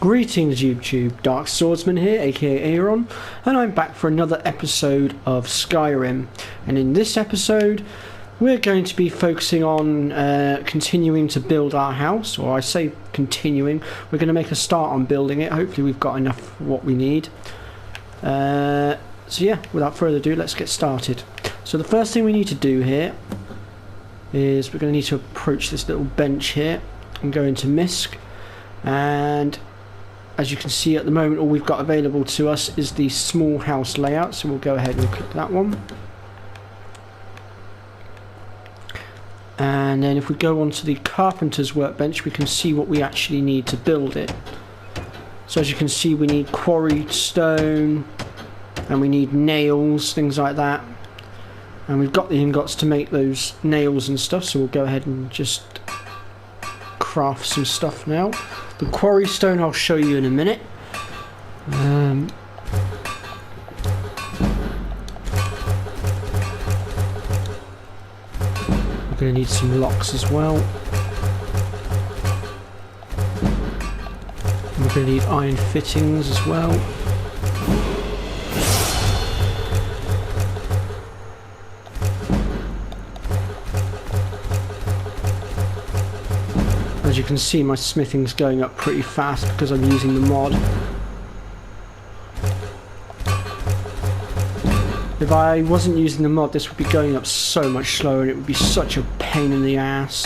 Greetings YouTube, Dark Swordsman here, aka Aaron, and I'm back for another episode of Skyrim. And in this episode, we're going to be focusing on continuing to build our house, or I say continuing, we're going to make a start on building it. Hopefully we've got enough for what we need. So yeah, without further ado, let's get started. So the first thing we need to do here is we're going to need to approach this little bench here and go into Misk. And as you can see at the moment, all we've got available to us is the small house layout, so we'll go ahead and click that one. And then if we go onto the carpenter's workbench, we can see what we actually need to build it. So as you can see, we need quarried stone and we need nails, things like that. And we've got the ingots to make those nails and stuff, so we'll go ahead and just craft some stuff now. The quarry stone I'll show you in a minute. We're going to need some locks as well. And we're going to need iron fittings as well. As you can see, my smithing's going up pretty fast because I'm using the mod. If I wasn't using the mod, this would be going up so much slower and it would be such a pain in the ass.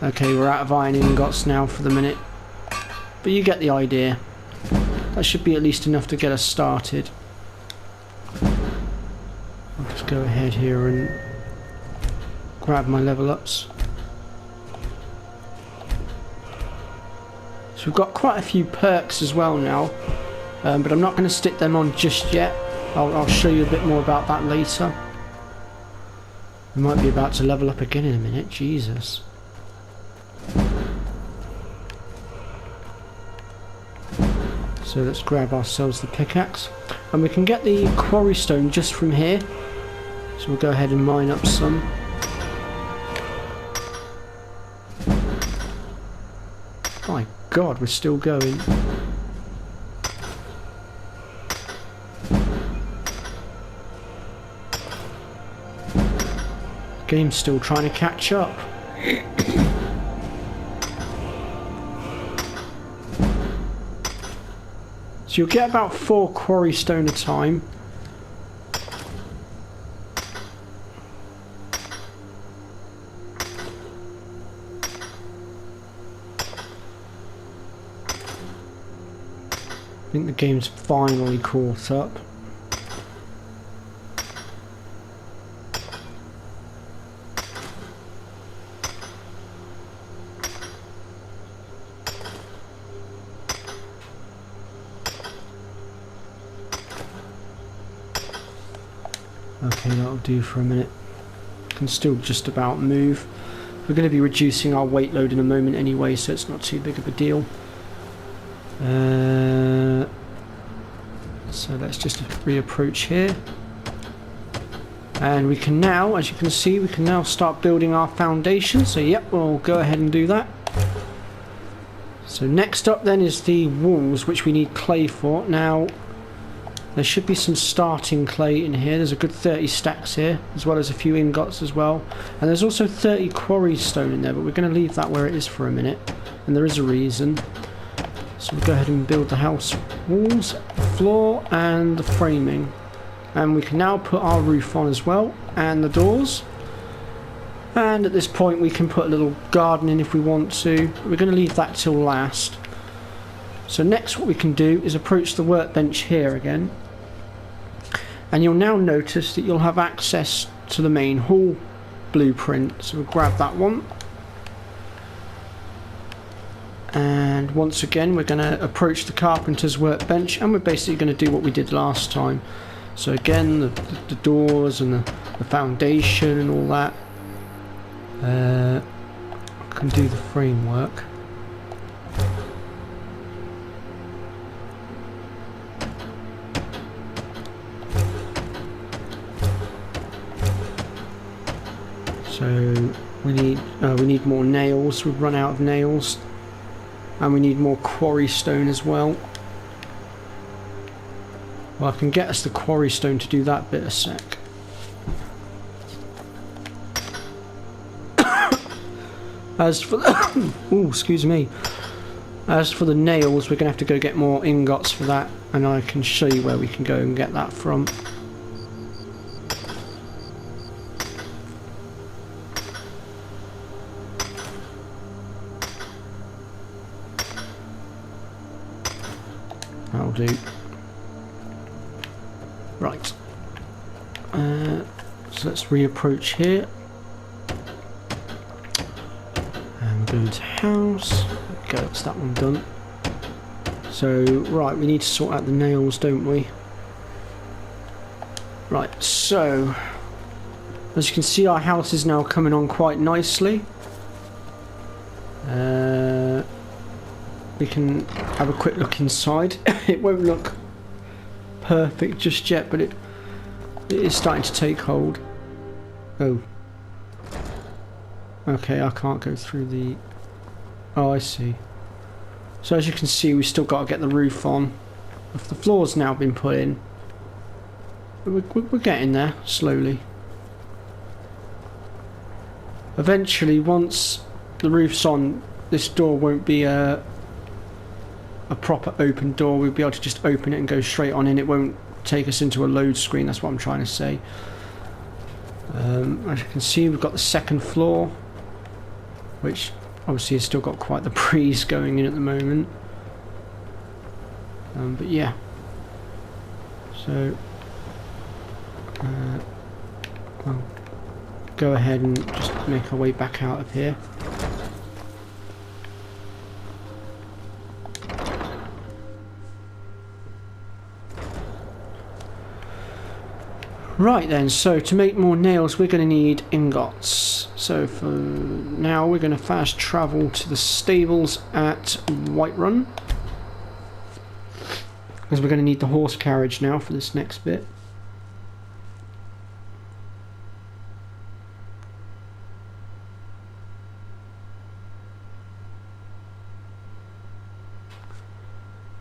Okay, we're out of iron ingots now for the minute, but you get the idea. That should be at least enough to get us started. I'll just go ahead here and grab my level ups. So we've got quite a few perks as well now, but I'm not going to stick them on just yet. I'll show you a bit more about that later. We might be about to level up again in a minute, Jesus. So let's grab ourselves the pickaxe, and we can get the quarry stone just from here. So we'll go ahead and mine up some. My God, we're still going. Game's still trying to catch up. So you'll get about 4 quarry stone a time. I think the game's finally caught up. Okay, that'll do for a minute. Can still just about move. We're going to be reducing our weight load in a moment anyway, so it's not too big of a deal. So let's just reapproach here, and we can now, as you can see, we can now start building our foundation. So yep, we'll go ahead and do that. So next up then is the walls, which we need clay for. Now there should be some starting clay in here. There's a good 30 stacks here, as well as a few ingots as well, and there's also 30 quarry stone in there, but we're going to leave that where it is for a minute, and there is a reason. So we'll go ahead and build the house walls, the floor and the framing. And we can now put our roof on as well, and the doors. And at this point we can put a little garden in if we want to. We're going to leave that till last. So next what we can do is approach the workbench here again. And you'll now notice that you'll have access to the main hall blueprint. So we'll grab that one. And once again we're going to approach the carpenter's workbench, and we're basically going to do what we did last time. So again, the doors and the foundation and all that. Can do the framework. So We need more nails. We've run out of nails. And we need more quarry stone as well. Well, I can get us the quarry stone to do that bit a sec. As for the ooh, excuse me. As for the nails, we're going to have to go get more ingots for that, and I can show you where we can go and get that from. That'll do. Right. So let's reapproach here. And we're going to house. There we go, that's that one done. So, right, we need to sort out the nails, don't we? Right, so as you can see, our house is now coming on quite nicely. We can have a quick look inside. It won't look perfect just yet, but it is starting to take hold. Oh. Okay, I can't go through the... Oh, I see. So as you can see, we've still got to get the roof on. If the floor's now been put in, we're getting there, slowly. Eventually, once the roof's on, this door won't be a proper open door. We'll be able to just open it and go straight on in. It won't take us into a load screen, that's what I'm trying to say. As you can see, we've got the second floor, which obviously has still got quite the breeze going in at the moment. But yeah. So, I'll go ahead and just make our way back out of here. Right then, so to make more nails we're going to need ingots. So for now we're going to fast travel to the stables at Whiterun, because we're going to need the horse carriage now for this next bit.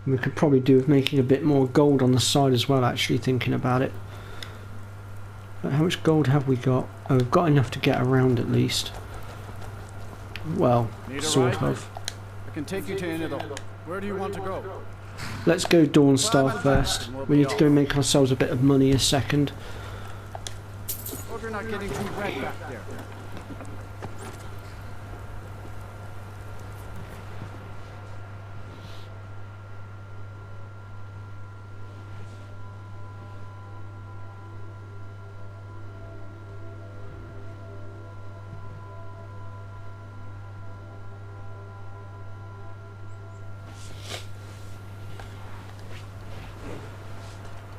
We could probably do with making a bit more gold on the side as well, actually, thinking about it. But how much gold have we got? Oh, we've got enough to get around at least. Well, sort of. I can take you to Inidol. Where do you want to go? Let's go Dawnstar first. We need to go make ourselves a bit of money a second. Hope you're not getting too red back there.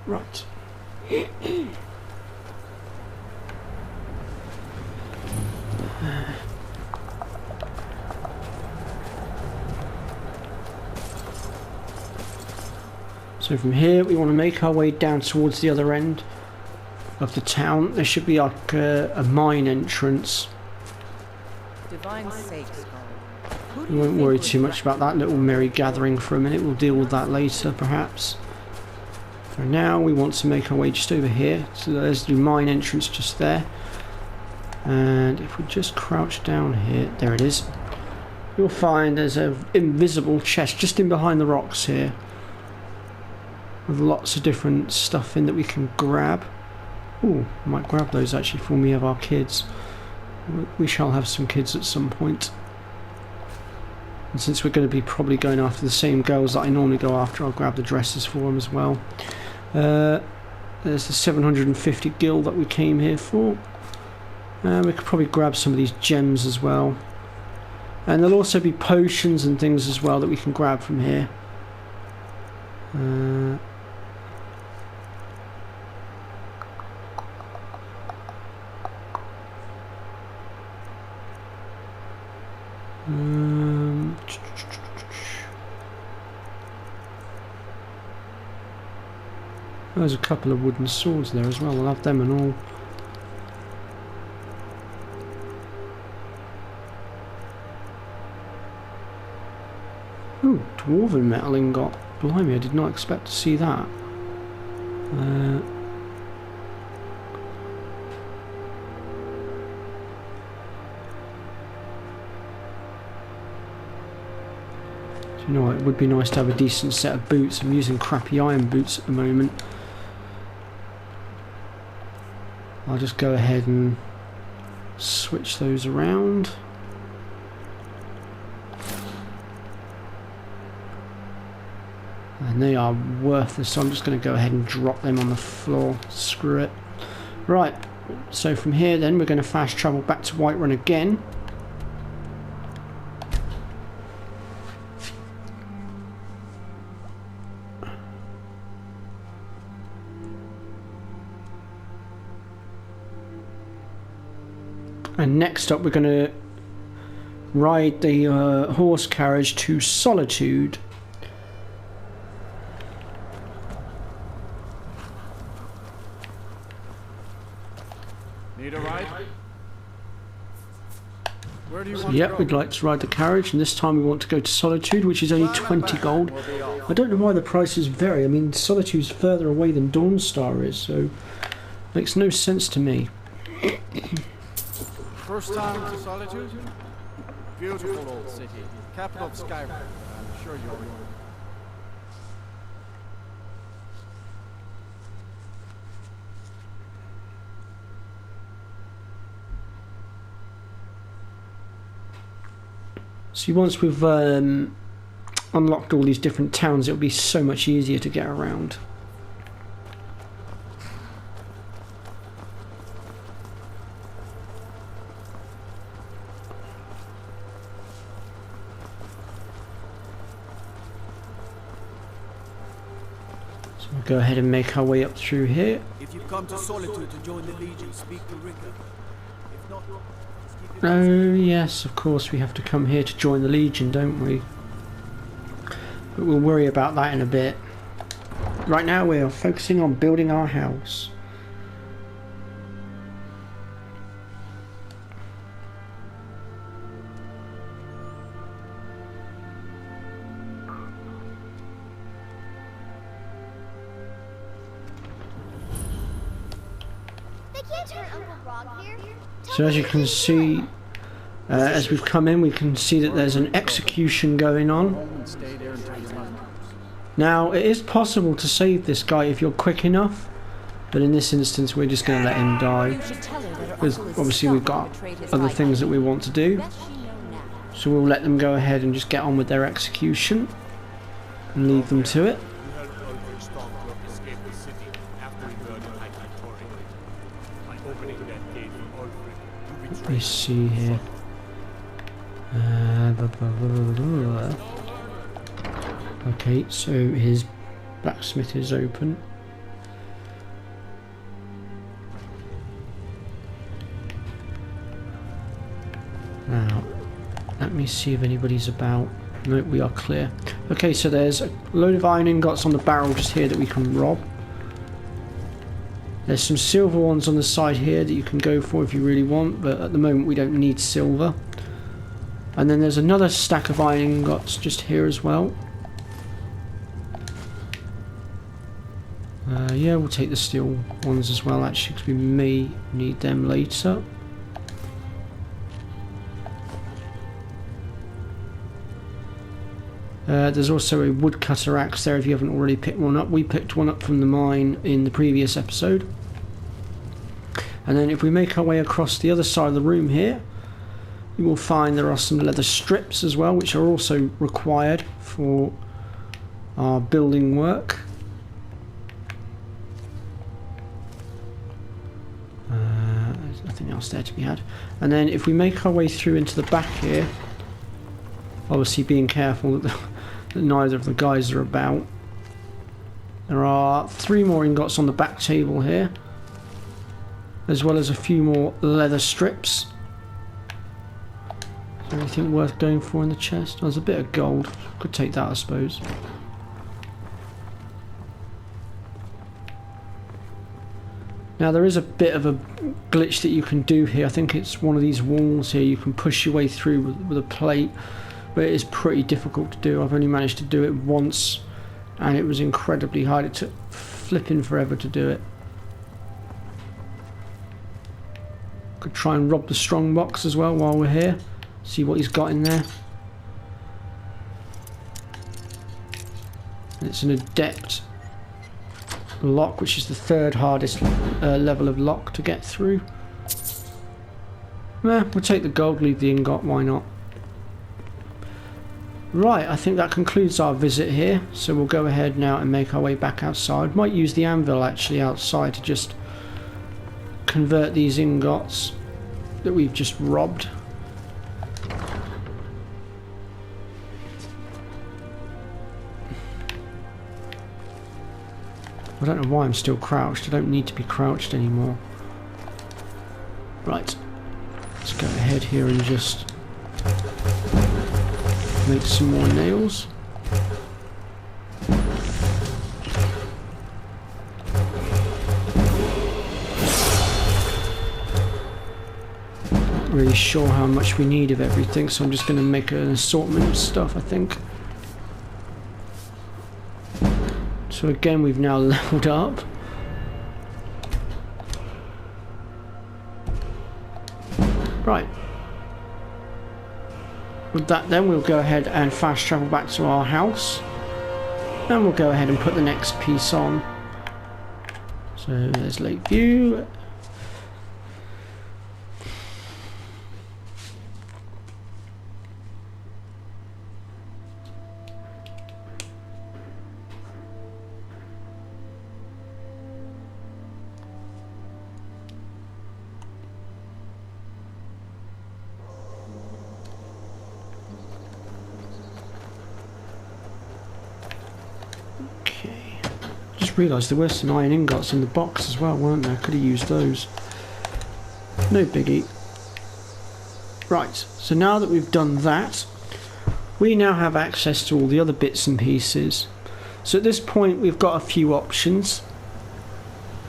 Right. So from here we want to make our way down towards the other end of the town. There should be like a mine entrance. Divine sakes, We won't worry too much about that little merry gathering for a minute. We'll deal with that later perhaps. For now we want to make our way just over here. So there's the mine entrance just there. And if we just crouch down here, there it is. You'll find there's an invisible chest just in behind the rocks here, with lots of different stuff in that we can grab. Ooh, I might grab those actually for me of our kids. We shall have some kids at some point. And since we're going to be probably going after the same girls that I normally go after, I'll grab the dresses for them as well. There's the 750 gil that we came here for. We could probably grab some of these gems as well. And there'll also be potions and things as well that we can grab from here. There's a couple of wooden swords there as well. We'll have them and all. Ooh, dwarven metal ingot. Blimey, I did not expect to see that. You know what, it would be nice to have a decent set of boots. I'm using crappy iron boots at the moment. I'll just go ahead and switch those around. And they are worthless, so I'm just going to go ahead and drop them on the floor. Screw it. Right, so from here then we're going to fast travel back to Whiterun again. And next up we're going to ride the horse carriage to Solitude. Need a ride? Where do you So want to yep, go? we'd like to ride the carriage, and this time we want to go to Solitude, which is only 20 gold. I don't know why the prices vary. I mean, Solitude's further away than Dawnstar is, so makes no sense to me. First time to Solitude? Beautiful old city. Capital of Skyrim. I'm sure you'll enjoy it. See, once we've unlocked all these different towns, it'll be so much easier to get around. So we'll go ahead and make our way up through here. If you come to Solitude to join the Legion, speak to Rickard. If not, just keep it Oh yes, of course we have to come here to join the Legion, don't we? But we'll worry about that in a bit. Right now we are focusing on building our house. They can't turn Uncle Grog here. So as you can see, as we've come in, we can see that there's an execution going on. And stay there until your man comes. Now, it is possible to save this guy if you're quick enough, but in this instance we're just going to let him die. Because obviously we've got other things that we want to do. So we'll let them go ahead and just get on with their execution and leave them to it. You helped Ulfric Stormcloak escape the city after he murdered High Victoria. By opening that gate for Ulfric, you Let me betrayed see here. Blah, blah, blah, blah, blah. Okay, so his blacksmith is open. Now, let me see if anybody's about. No, we are clear. Okay, so there's a load of iron ingots on the barrel just here that we can rob. There's some silver ones on the side here that you can go for if you really want, but at the moment we don't need silver. And then there's another stack of iron ingots just here as well. Yeah, we'll take the steel ones as well actually, because we may need them later. There's also a woodcutter axe there if you haven't already picked one up. We picked one up from the mine in the previous episode. And then if we make our way across the other side of the room here, you will find there are some leather strips as well, which are also required for our building work. There's nothing else there to be had. And then if we make our way through into the back here, obviously being careful that neither of the guys are about. There are 3 more ingots on the back table here, as well as a few more leather strips. Is there anything worth going for in the chest? Oh, there's a bit of gold. Could take that, I suppose. Now there is a bit of a glitch that you can do here. I think it's one of these walls here. You can push your way through with a plate, but it is pretty difficult to do. I've only managed to do it once, and it was incredibly hard. It took flipping forever to do it. Could try and rob the strongbox as well while we're here. See what he's got in there. And it's an adept lock, which is the third hardest level of lock to get through. We'll take the gold, leave the ingot, why not? Right, I think that concludes our visit here. So we'll go ahead now and make our way back outside. Might use the anvil actually outside to just convert these ingots that we've just robbed. I don't know why I'm still crouched. I don't need to be crouched anymore. Right. Let's go ahead here and just make some more nails. Not really sure how much we need of everything, so I'm just going to make an assortment of stuff, I think. So again, we've now leveled up. Right. With that then, we'll go ahead and fast travel back to our house. And we'll go ahead and put the next piece on. So there's Lakeview. Realised there were some iron ingots in the box as well, weren't there? Could have used those. No biggie. Right, so now that we've done that, we now have access to all the other bits and pieces. So at this point we've got a few options.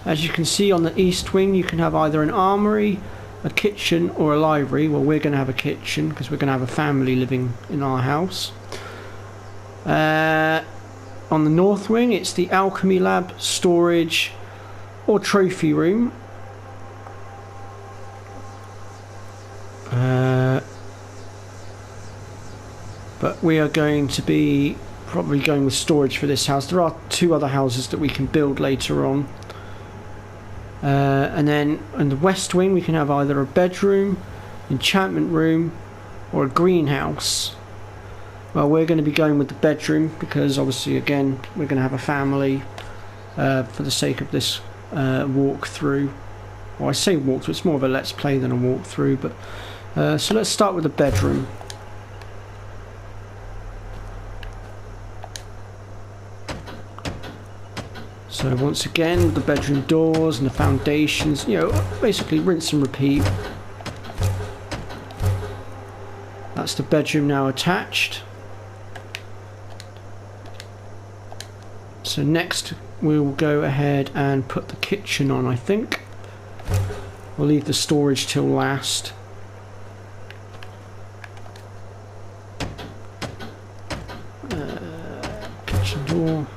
As you can see on the east wing, you can have either an armory, a kitchen or a library. Well, we're going to have a kitchen because we're going to have a family living in our house. On the north wing, it's the alchemy lab, storage, or trophy room. But we are going to be probably going with storage for this house. There are two other houses that we can build later on. And then in the west wing, we can have either a bedroom, enchantment room, or a greenhouse. Well, we're going to be going with the bedroom because obviously, again, we're going to have a family for the sake of this walkthrough. Well, I say walkthrough, it's more of a let's play than a walkthrough. But so let's start with the bedroom. So once again, with the bedroom doors and the foundations, you know, basically rinse and repeat. That's the bedroom now attached. So next we'll go ahead and put the kitchen on, I think. We'll leave the storage till last. Kitchen door.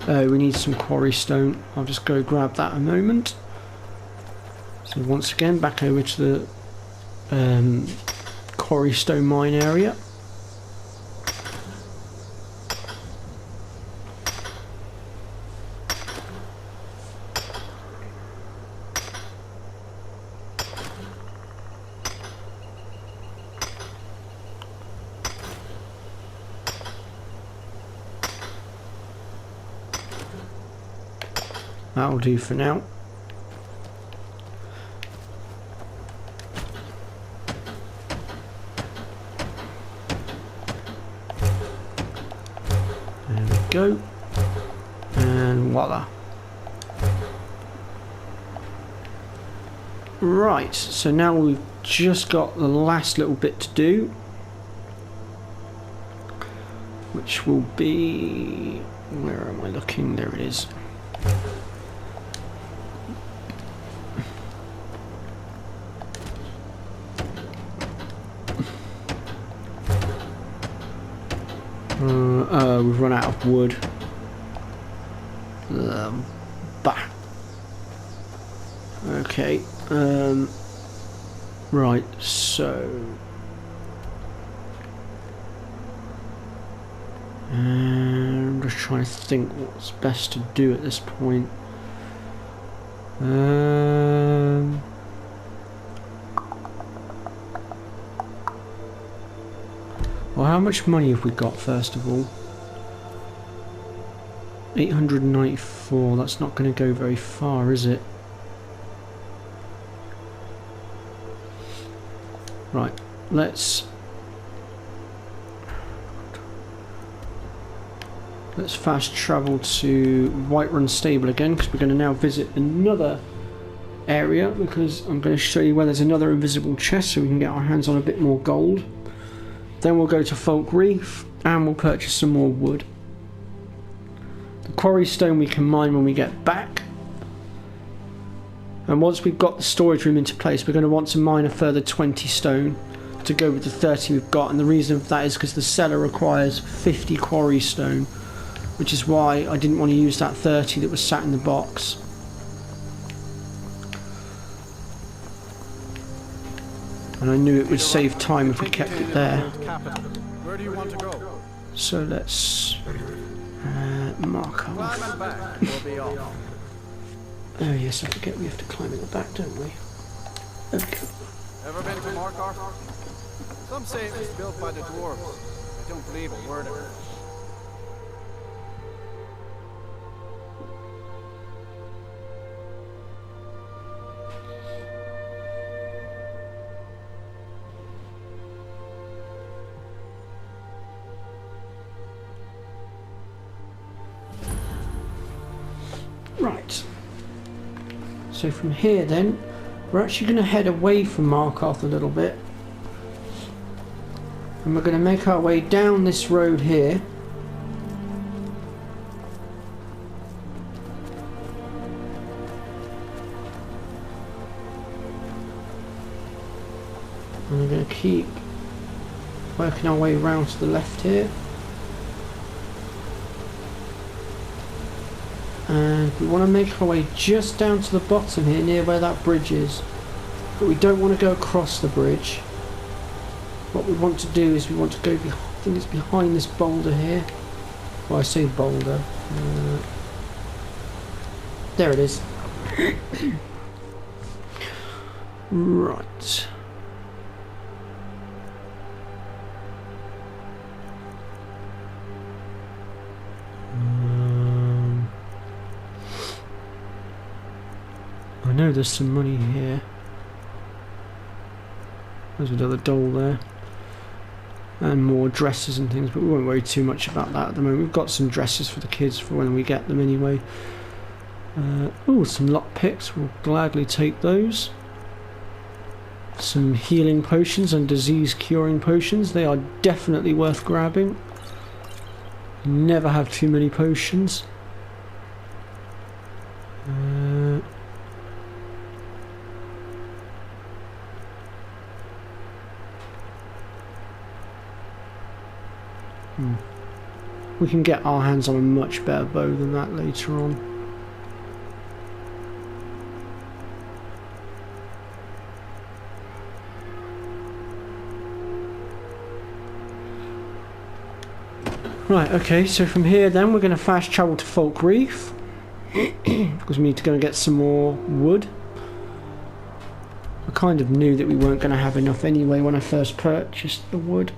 Oh, we need some quarry stone. I'll just go grab that a moment. So once again, back over to the quarry stone mine area. That'll do for now. There we go. And voila. Right, so now we've just got the last little bit to do, which will be... where am I looking? There it is. We've run out of wood. Bah. Okay. Right, so... I'm just trying to think what's best to do at this point. Well, how much money have we got, first of all? 894, that's not going to go very far, is it? Right, let's fast travel to Whiterun Stable again, because we're going to now visit another area, because I'm going to show you where there's another invisible chest so we can get our hands on a bit more gold. Then we'll go to Folk Reef and we'll purchase some more wood. The quarry stone we can mine when we get back. And once we've got the storage room into place, we're going to want to mine a further 20 stone to go with the 30 we've got. And the reason for that is because the cellar requires 50 quarry stone, which is why I didn't want to use that 30 that was sat in the box. And I knew it would save time if we kept it there. Where do you want to go? So let's mark off. Climb and back. We'll be off. Oh yes, I forget we have to climb at the back, don't we? Okay. Ever been to Markarth? Some say it was built by the dwarves. I don't believe a word of it. Right. So from here then, we're actually going to head away from Markarth a little bit. And we're going to make our way down this road here. And we're going to keep working our way around to the left here. And we want to make our way just down to the bottom here, near where that bridge is. But we don't want to go across the bridge. What we want to do is we want to go behind, I think it's behind this boulder here. Well, I say boulder. There it is. Right. I know there's some money here. There's another doll there. And more dresses and things, but we won't worry too much about that at the moment. We've got some dresses for the kids for when we get them anyway. Oh, some lockpicks. We'll gladly take those. Some healing potions and disease curing potions. They are definitely worth grabbing. Never have too many potions. We can get our hands on a much better bow than that later on. Right, okay, so from here then we're going to fast travel to Folk Reef because we need to go and get some more wood. I kind of knew that we weren't going to have enough anyway when I first purchased the wood.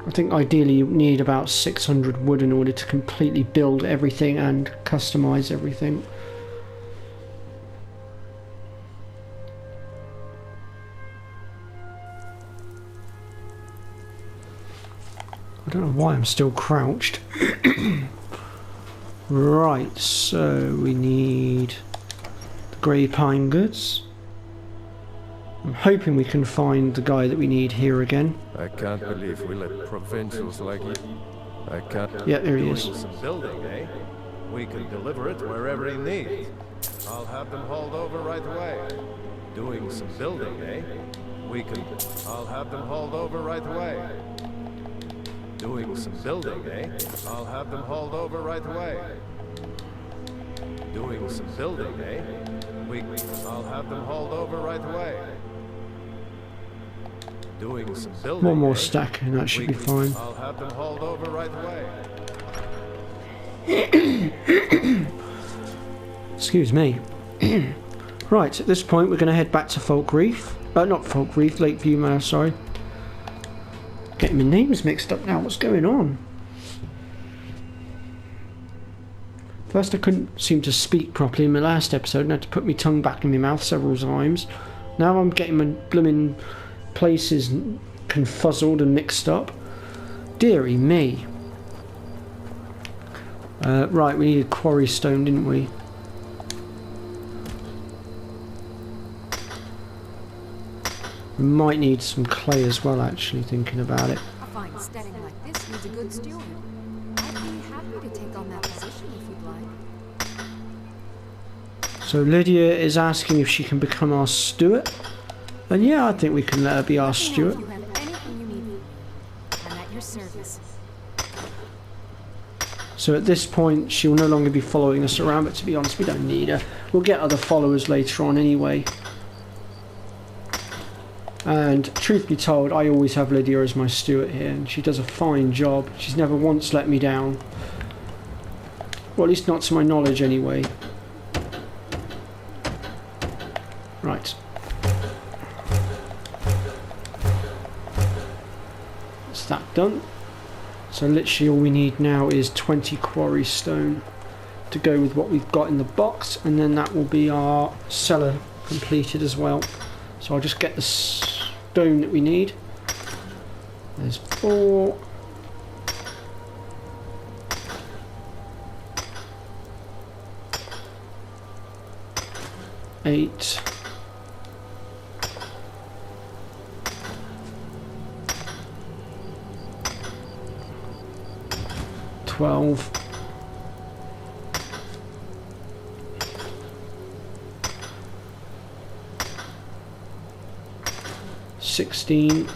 I think ideally you need about 600 wood in order to completely build everything and customize everything. I don't know why I'm still crouched. Right, so we need the grey pine goods. I'm hoping we can find the guy that we need here again. I can't believe we let provincials like you. I can't. Yeah, there he is. Doing some building, eh? We can deliver it wherever he needs. I'll have them hauled over right away. Doing some building, eh? I'll have them hauled over right away. Doing some building, eh? I'll have them hauled over right away. Doing some building, eh? I'll have them hauled over right away. Doing some building. One more eh? stack and that should be fine. I'll have them hauled over right away. Excuse me. Right, at this point we're going to head back to Falkreath. Not Falkreath, Lakeview Manor, sorry. Getting my names mixed up now, what's going on? First I couldn't seem to speak properly in my last episode and had to put my tongue back in my mouth several times. Now I'm getting my blooming places confuzzled and mixed up. Deary me. Right, we needed quarry stone, didn't we? We might need some clay as well, actually, thinking about it. A fine steading like this needs a good steward. I'd be happy to take on that position if you'd like. So Lydia is asking if she can become our steward. And yeah, I think we can let her be our steward. If you have anything you need, I'm at your service. So at this point, she'll no longer be following us around, but to be honest, we don't need her. We'll get other followers later on anyway. And truth be told, I always have Lydia as my steward here, and she does a fine job. She's never once let me down. Well, at least not to my knowledge anyway. Right. That's that done. So literally all we need now is 20 quarry stone to go with what we've got in the box, and then that will be our cellar completed as well. So I'll just get the stone that we need. There's 4. Eight. 12. 16.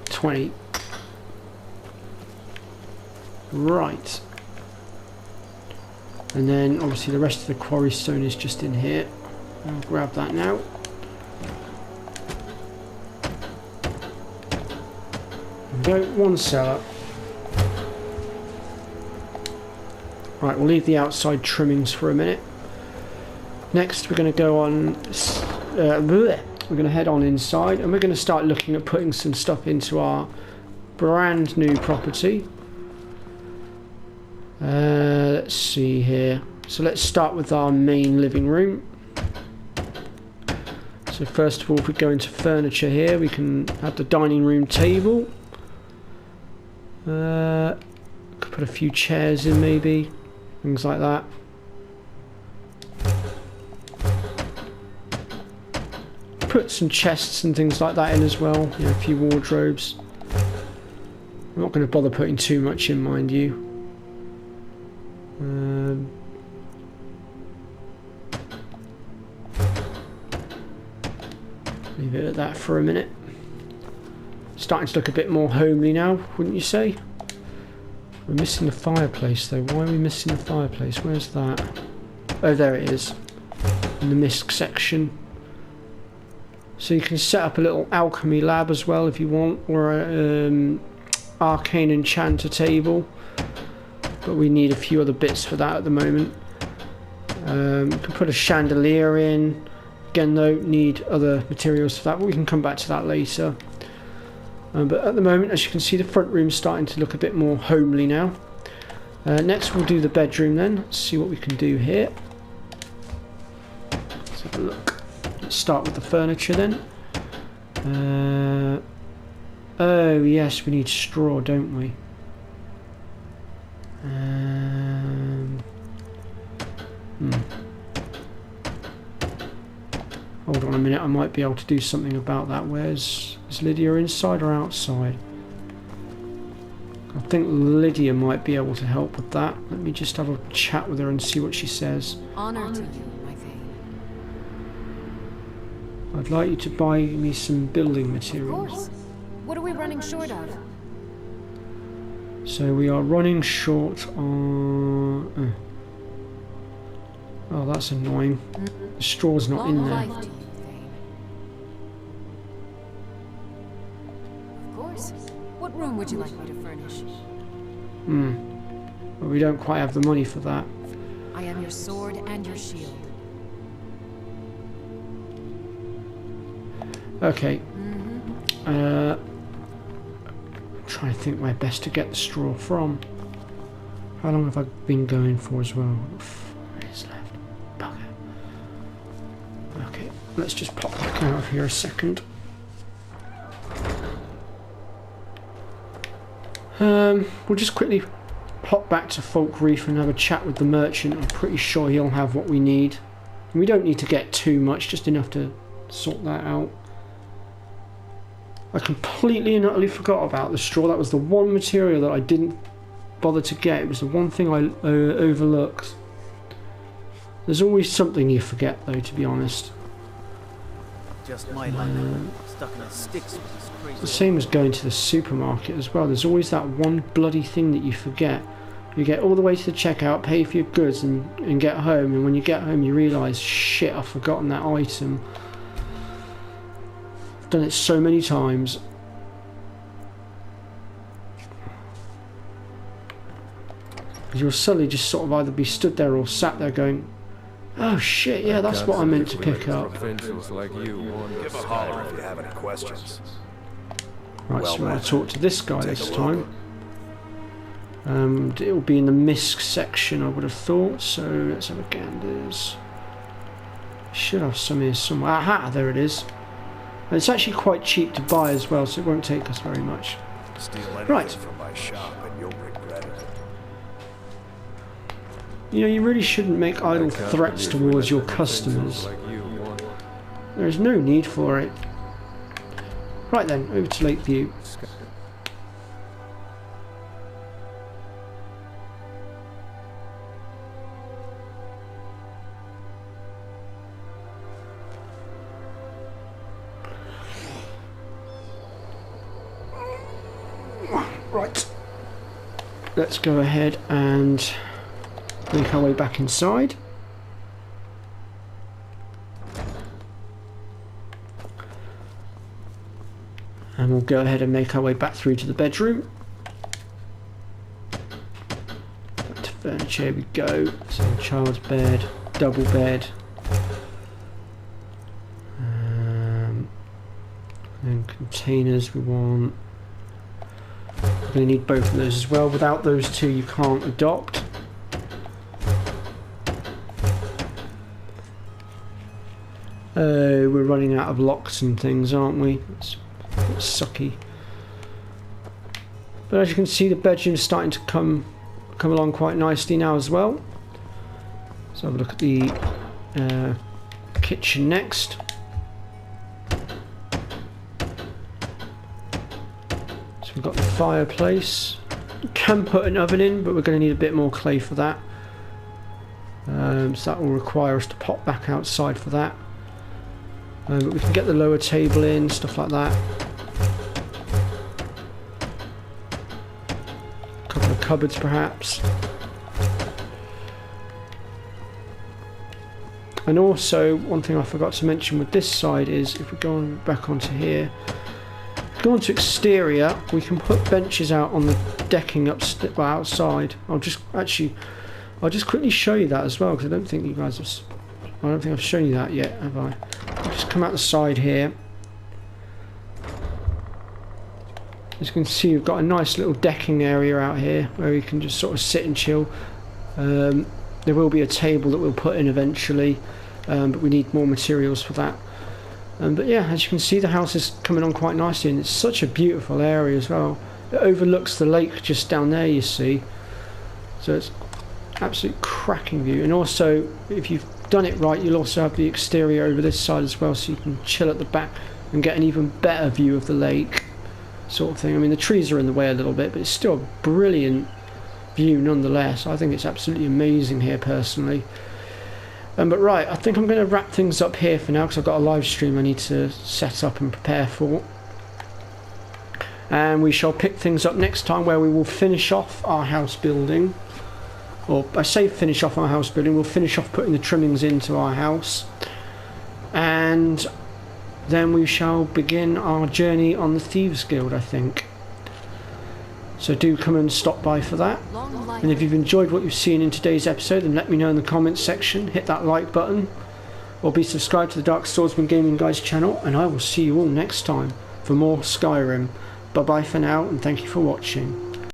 20. Right. And then obviously the rest of the quarry stone is just in here. I'll grab that now. Go, 1 cellar. Right, we'll leave the outside trimmings for a minute. Next we're going to go on, we're going to head on inside, and we're going to start looking at putting some stuff into our brand new property. Let's see here. So let's start with our main living room. So first of all, if we go into furniture here, we can have the dining room table. Could put a few chairs in maybe, things like that. Put some chests and things like that in as well, you know, a few wardrobes. I'm not going to bother putting too much in, mind you. Leave it at that for a minute. Starting to look a bit more homely now, wouldn't you say? We're missing the fireplace though. Why are we missing the fireplace? Where's that? Oh, there it is. In the misc section. So you can set up a little alchemy lab as well if you want, or a arcane enchanter table. But we need a few other bits for that at the moment. You can put a chandelier in. Again though, need other materials for that, but we can come back to that later. But at the moment, as you can see, the front room's starting to look a bit more homely now. Next we'll do the bedroom then. Let's see what we can do here. Let's have a look. Let's start with the furniture then. Oh yes, we need straw, don't we? Hold on a minute, I might be able to do something about that. Is Lydia inside or outside? I think Lydia might be able to help with that. Let me just have a chat with her and see what she says. Honor to you, my Thane. I'd like you to buy me some building Of materials. course. What are we running short of? So we are running short on... Oh, that's annoying. The straw's not in Long there. life to you, Thane. Of course. What room would you like me to furnish? But we don't quite have the money for that. I am your sword and your shield. Okay. I'm trying to think where best to get the straw from. How long have I been going for as well? 4 days left. Bugger. Okay, let's just pop back out of here a second. We'll just quickly pop back to Folk Reef and have a chat with the merchant. I'm pretty sure he'll have what we need. We don't need to get too much, just enough to sort that out. I completely and utterly forgot about the straw. That was the one material that I didn't bother to get. It was the one thing I overlooked. There's always something you forget, though, to be honest. Just my luck. Stuck in a sticks with this crazy. The same as going to the supermarket as well. There's always that one bloody thing that you forget. You get all the way to the checkout, pay for your goods, and get home. And when you get home, you realise, shit, I've forgotten that item. I've done it so many times. You'll suddenly just sort of either be stood there or sat there going, oh shit, yeah, that's what I meant to pick up. Provincials like you warned Give us. a holler if you have any questions. Right, so Well, I'll talk to this guy take this a look. time. It'll be in the MISC section, I would have thought. So let's have a ganders. Should have some here somewhere. Aha, there it is. And it's actually quite cheap to buy as well, so it won't take us very much. Steal anything Right. from my shop and you'll regret it. You know, you really shouldn't make idle threats towards your customers. Like you warned There is no need for it. Right then, over to Lakeview. Right. Let's go ahead and make our way back inside. And we'll go ahead and make our way back through to the bedroom. Back to furniture, here we go. So child's bed, double bed. And containers we want. We're going to need both of those as well. Without those two you can't adopt. We're running out of locks and things, aren't we? It's a bit sucky. But as you can see, the bedroom's starting to come along quite nicely now as well. So have a look at the kitchen next. So we've got the fireplace. You can put an oven in, but we're going to need a bit more clay for that. So that will require us to pop back outside for that. But we can get the lower table in, stuff like that. A couple of cupboards perhaps. And also, one thing I forgot to mention with this side is, if we go on back onto here, go onto exterior, we can put benches out on the decking outside. I'll just quickly show you that as well, because I don't think I've shown you that yet, have I? I'll just come out the side here. As you can see, we've got a nice little decking area out here where you can just sort of sit and chill. There will be a table that we'll put in eventually, but we need more materials for that. But yeah, as you can see, the house is coming on quite nicely, and it's such a beautiful area as well. It overlooks the lake just down there, you see. So it's absolute cracking view. And also, if you've done it right, you'll also have the exterior over this side as well, so you can chill at the back and get an even better view of the lake. sort of thing. I mean, the trees are in the way a little bit, but it's still a brilliant view nonetheless. I think it's absolutely amazing here personally. But right, I think I'm going to wrap things up here for now because I've got a live stream I need to set up and prepare for. And we shall pick things up next time where we will finish off our house building. Or I say finish off our house building, we'll finish off putting the trimmings into our house. And then we shall begin our journey on the Thieves Guild, I think. So do come and stop by for that. And if you've enjoyed what you've seen in today's episode, then let me know in the comments section. Hit that like button. Or be subscribed to the Dark Swordsman Gaming Guys channel. And I will see you all next time for more Skyrim. Bye bye for now, and thank you for watching.